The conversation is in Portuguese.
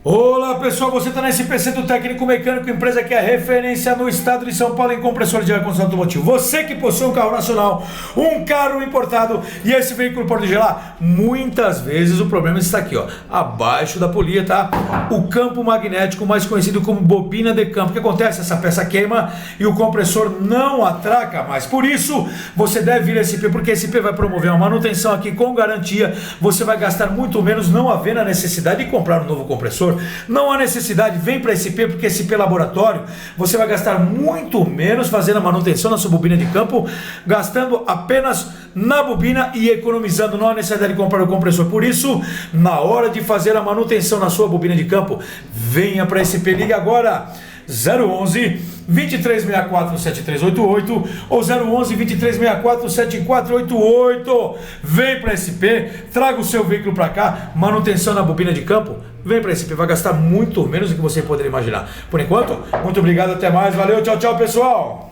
Olá pessoal, você está na SP Centro Técnico Mecânico, empresa que é referência no estado de São Paulo em compressor de ar-condicionado automotivo. Você que possui um carro nacional, um carro importado e esse veículo pode gelar, muitas vezes o problema está aqui, ó, abaixo da polia, tá? O campo magnético, mais conhecido como bobina de campo. O que acontece? Essa peça queima e o compressor não atraca mais. Por isso, você deve vir a SP, porque a SP vai promover uma manutenção aqui com garantia. Você vai gastar muito menos, não havendo a necessidade de comprar um novo compressor. Não há necessidade, vem para SP, porque SP Laboratório você vai gastar muito menos fazendo a manutenção na sua bobina de campo, gastando apenas na bobina e economizando. Não há necessidade de comprar o compressor. Por isso, na hora de fazer a manutenção na sua bobina de campo, venha para SP. Ligue agora 011 2364 7388 ou 011 2364 7488. Vem para SP, traga o seu veículo para cá, manutenção na bobina de campo. Vem para SP, vai gastar muito menos do que você poderia imaginar. Por enquanto, muito obrigado, até mais, valeu, tchau, tchau, pessoal.